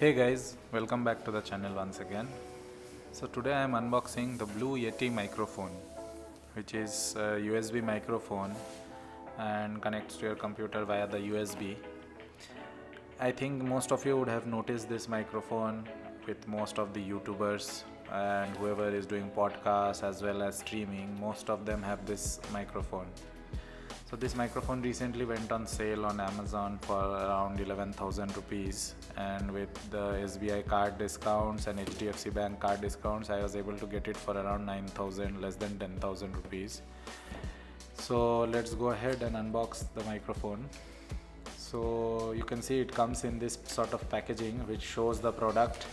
Hey guys, welcome back to the channel once again. So today I am unboxing the Blue Yeti microphone, which is a USB microphone and connects to your computer via the USB. I think most of you would have noticed this microphone with most of the YouTubers and whoever is doing podcasts as well as streaming. Most of them have this microphone. So this microphone recently went on sale on Amazon for around 11,000 rupees, and with the SBI card discounts and HDFC Bank card discounts I was able to get it for around 9,000, less than 10,000 rupees. So let's go ahead and unbox the microphone. So you can see it comes in this sort of packaging which shows the product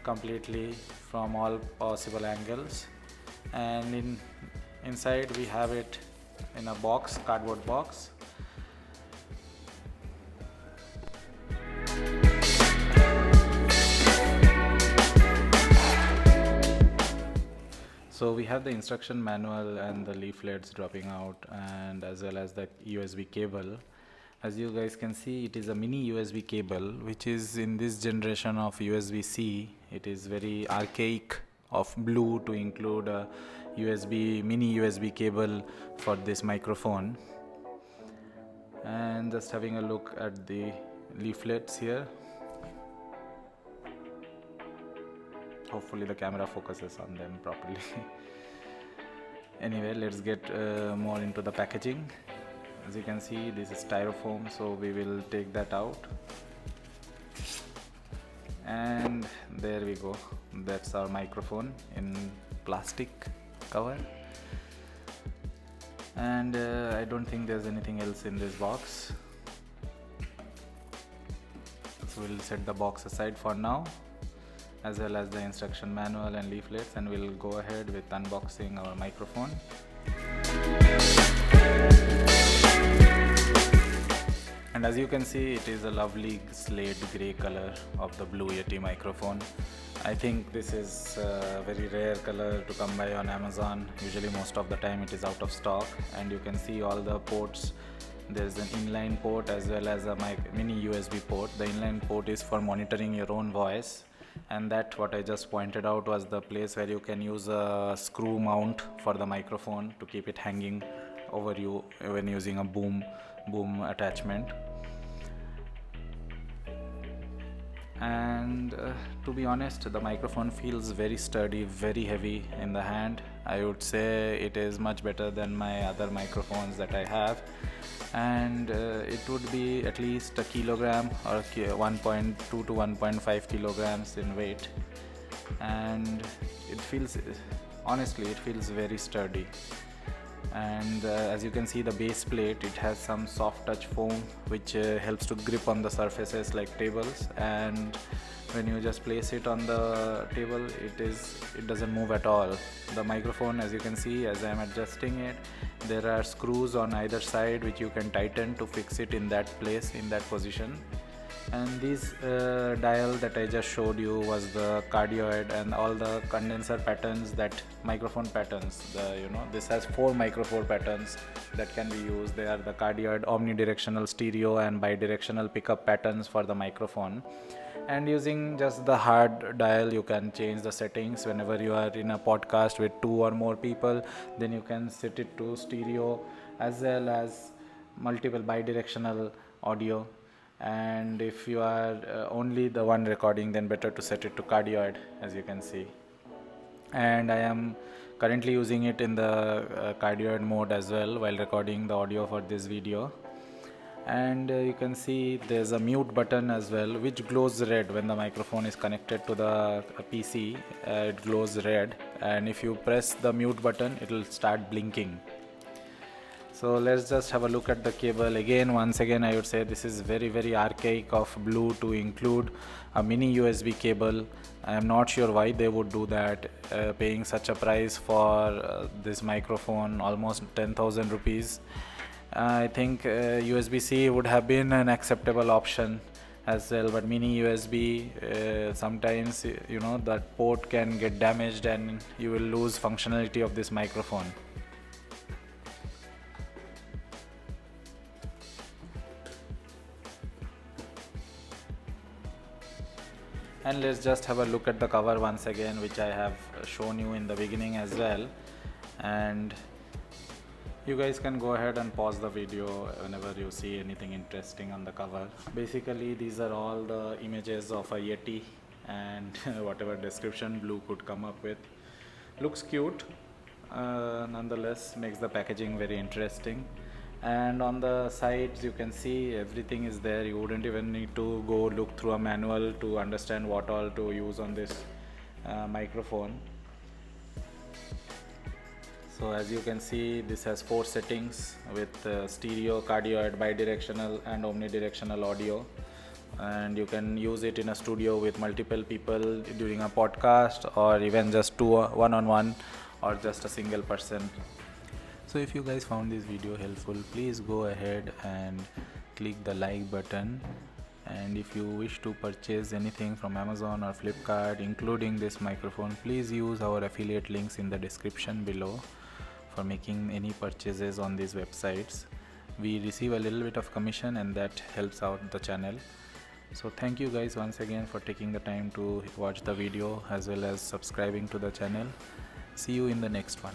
completely from all possible angles, and inside we have it in a box, cardboard box. So we have the instruction manual and the leaflets dropping out, and as well as the USB cable. As you guys can see, it is a mini USB cable, which is in this generation of USB-C. It is very archaic of Blue to include a mini USB cable for this microphone. And just having a look at the leaflets here. Hopefully the camera focuses on them properly. Anyway, let's get more into the packaging. As you can see, this is styrofoam, so we will take that out. And there we go, that's our microphone in plastic cover. And I don't think there's anything else in this box, so we'll set the box aside for now, as well as the instruction manual and leaflets, and we'll go ahead with unboxing our microphone. And as you can see, it is a lovely slate grey color of the Blue Yeti microphone. I think this is a very rare color to come by on Amazon. Usually most of the time it is out of stock. And you can see all the ports. There's an inline port as well as a mini USB port. The inline port is for monitoring your own voice, and that what I just pointed out was the place where you can use a screw mount for the microphone to keep it hanging over you when using a boom attachment. And to be honest, the microphone feels very sturdy, very heavy in the hand. I would say it is much better than my other microphones that I have, and it would be at least a kilogram or 1.2 to 1.5 kilograms in weight, and it feels, honestly, it feels very sturdy. And as you can see, the base plate, it has some soft touch foam which helps to grip on the surfaces like tables, and when you just place it on the table, it doesn't move at all. The microphone, as you can see, as I am adjusting it, there are screws on either side which you can tighten to fix it in that place, in that position. And this dial that I just showed you was the Cardioid, and all the condenser patterns, that microphone patterns, this has 4 microphone patterns that can be used. They are the Cardioid omnidirectional stereo and bidirectional pickup patterns for the microphone. And using just the hard dial, you can change the settings. Whenever you are in a podcast with 2 or more people, then you can set it to stereo as well as multiple bidirectional audio. And if you are only the one recording, then better to set it to Cardioid, as you can see. And I am currently using it in the Cardioid mode as well while recording the audio for this video. And you can see there's a mute button as well, which glows red when the microphone is connected to the PC. It glows red, and if you press the mute button, it will start blinking. So let's just have a look at the cable again. Once again, I would say this is very archaic of Blue to include a mini USB cable. I am not sure why they would do that, paying such a price for this microphone, almost 10,000 rupees. I think USB-C would have been an acceptable option as well, but mini USB, sometimes that port can get damaged and you will lose functionality of this microphone. And let's just have a look at the cover once again, which I have shown you in the beginning as well. And you guys can go ahead and pause the video whenever you see anything interesting on the cover. Basically, these are all the images of a Yeti and whatever description Blue could come up with. Looks cute, nonetheless makes the packaging very interesting. And on the sides you can see everything is there. You wouldn't even need to go look through a manual to understand what all to use on this microphone. So as you can see, this has 4 settings with stereo, cardioid, bidirectional and omnidirectional audio, and you can use it in a studio with multiple people during a podcast, or even just one-on-one, or just a single person. So if you guys found this video helpful, please go ahead and click the like button. And if you wish to purchase anything from Amazon or Flipkart, including this microphone, please use our affiliate links in the description below for making any purchases on these websites. We receive a little bit of commission and that helps out the channel. So thank you guys once again for taking the time to watch the video as well as subscribing to the channel. See you in the next one.